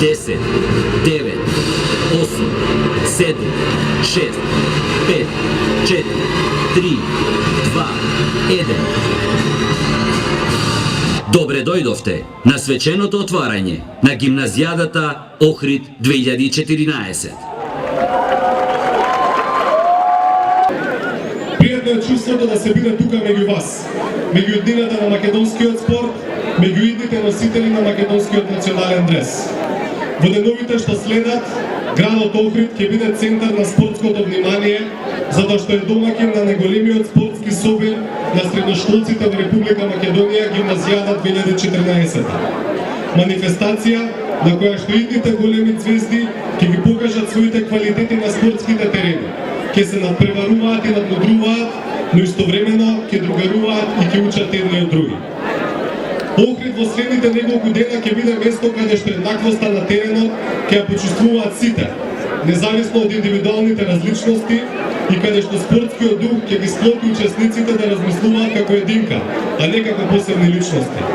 10, 9, 8, 7, 6, 5, 4, 3, 2, 1. Добре дојдовте на свеченото отварање на гимназијадата Охрид 2014. Пријатно е чувството да се биде тука меѓу вас, меѓу иднината на македонскиот спорт, меѓу идните носители на македонскиот национален дрес. Во деновите што следат, градот Охрид ќе биде центар на спортското внимание, затоа што е домаќин на најголемиот спортски собир на средношколците во Република Македонија, гимназијада 2014. Манифестација на која што идните големи звезди ќе ги покажат своите квалитети на спортските терени, ќе се надпреваруваат и надмудруваат, но истовремено ќе другаруваат и ќе учат едни од други. Охрид во следните неколку дена ќе биде место каде што еднаквоста на теренот ќе ја почувствуваат сите, независно од индивидуалните различности, и каде што спортскиот дух ќе ги склопи учесниците да размислуваат како единка, а не како посебни личности.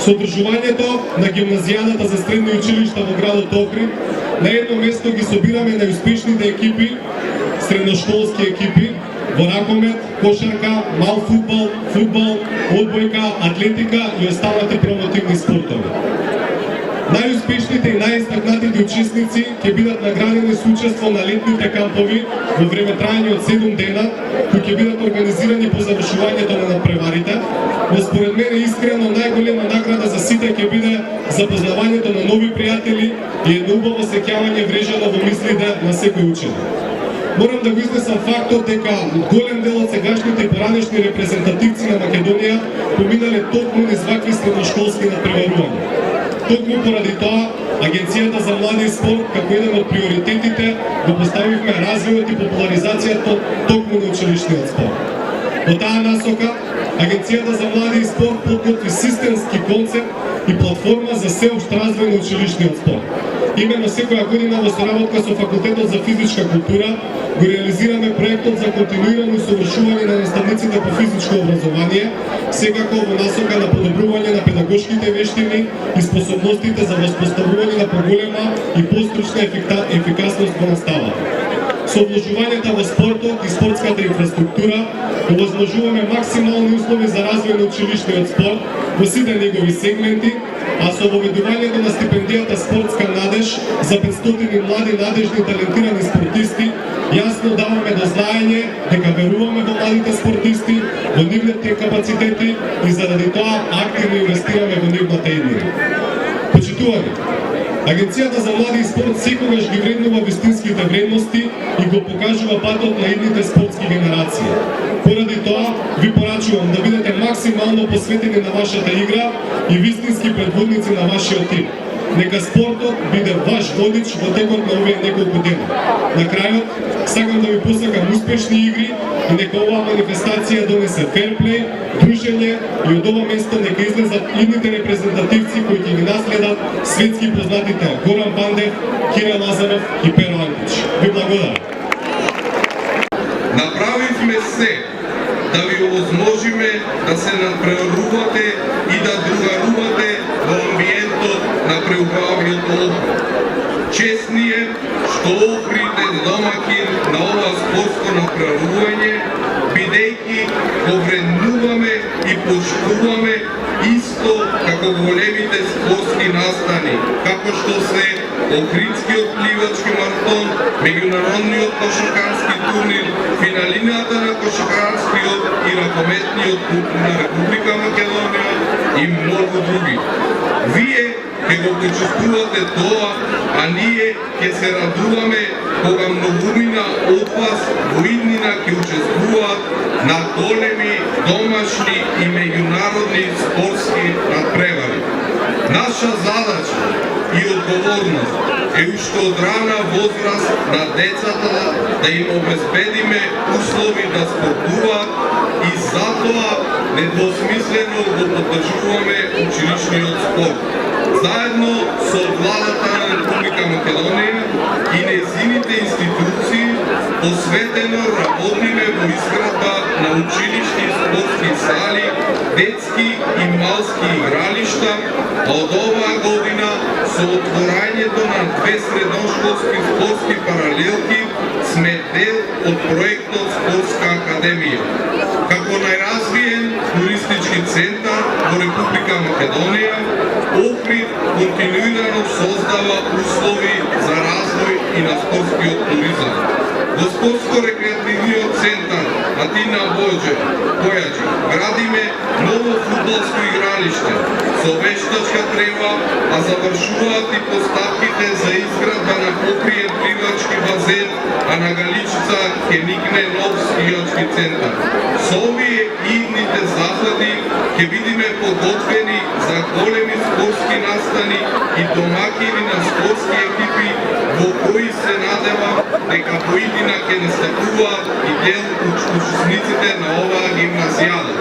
Со одржувањето на гимназијадата за средни училишта во градот Охрид, на едно место ги собираме најуспешните екипи, средношколски екипи, во ракомет, кошарка, мал фудбал, фудбал, одбојка, атлетика и останати промотивни спортови. Најуспешните и најистакнатите учесници ќе бидат наградени со учество на летните кампови во време трајање од 7 дена, кои ќе бидат организирани по завршувањето на надпреварите, но според мене искрено најголема награда за сите ќе биде запознавањето на нови пријатели и едно убаво сеќавање врежано во мислите на секој ученик. Морам да го изнесам фактот дека голем дел од сегашните и поранешни репрезентативци на Македонија поминале токму низ вакви средношколски надпреварувања. Токму поради тоа, Агенцијата за млади и спорт, како еден од приоритетите, го поставивме развојот и популаризацијата токму на училишниот спорт. Во таа насока, Агенцијата за млади и спорт подготви системски концепт и платформа за сеопшт развој на училишниот спорт. Именно секоја година во соработка со Факултетот за физичка култура го реализираме проектот за континуирано усовршување на наставниците по физичко образование, секако во насока на подобрување на педагошките вештини и способностите за воспоставување на поголема и постручна ефикасност во наставата. Со вложувањето во спортот и спортската инфраструктура овозможуваме максимални услови за развој на училишниот спорт во сите негови сегменти, а со воведувањето на стипендијата Спортска надеж за 500 млади надежни талентирани спортисти, јасно даваме до знаење дека веруваме во младите спортисти, во нивните капацитети и заради тоа активно инвестираме во нивната иднина. Почитувани, Агенцијата за млади и спорт секогаш ги вреднува вистинските вредности и го покажува патот на идните спортски генерации. Поради тоа, ви порачувам да бидете максимално посветени на вашата игра и вистински предводници на вашиот тим. Нека спортот биде ваш водич во текот на овие неколку дена. На крајот, сакам да ви посакам успешни игри и нека оваа манифестација донесе ферплей, дружење и од ова место нека излезат идните репрезентативци кои ќе ги наследат светски познатите Горан Бандев, Кира Лазаров и Перо Антич. Ви благодарам. Направивме се да ви овозможиме да се надпреварувате и да другарувате во амбиентот на преубавиот Охрид. Честни е што Охрид е домаќин на ова спортско надпреварување, бидејќи го вреднуваме и почитуваме исто како големите спортски настани, како што се Охридскиот пливачки маратон, меѓународниот кошаркарски турнир, финалината на кошаркарскиот и ракометниот куп на Република Македонија и многу други. Вие ќе го почувствувате тоа, а ние ќе се радуваме кога многумина од вас во иднина ќе учествуваат на големи домашни и меѓународни спортски надпревари. Наша задача и одговорност е уште од рана возраст на децата да им обезбедиме услови да спортуваат и затоа недвосмислено го поддржуваме училишниот спорт. Заедно со владата на Република Македонија и нејзините институции посветено работиме во изградба на училишни спортски сали, детски и малски игралишта, а од оваа година со отворањето на 2 средношколски спортски паралелки сме дел од проектот Спортска академија. Како најразвиен туристички центар во Република Македонија, Охрид континуирано создава услови за развој и на спортскиот туризам. Во спортско-рекреативниот центар Атина Појачи градиме ново фудбалско игралиште со вештачка трева, а завршуваат и поставките за изградба на покриен пливачки базен, а на Галичица ќе никне нов скијачки центар. Со овие идните заходи ќе бидиме подготвени за големи спортски настани и домакини на спортски екипи во кои се надева дека поидина ќе настапуваат и дел учесниците на оваа гимназијада.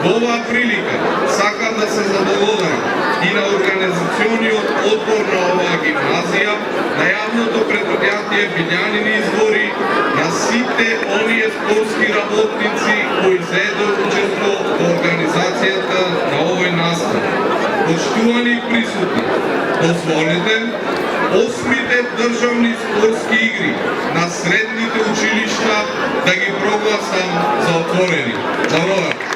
Во оваа прилика сакам да се заблагодарам и на организациониот одбор на оваа гимназија, на јавното предпријатие Билјанини избори, на сите оние спортски работници кои заедно учество во организацијата на овој настан. Поштувани присутни, дозволете 8-те државни спортски игри на средните училишта да ги прогласам за отворени. Добро.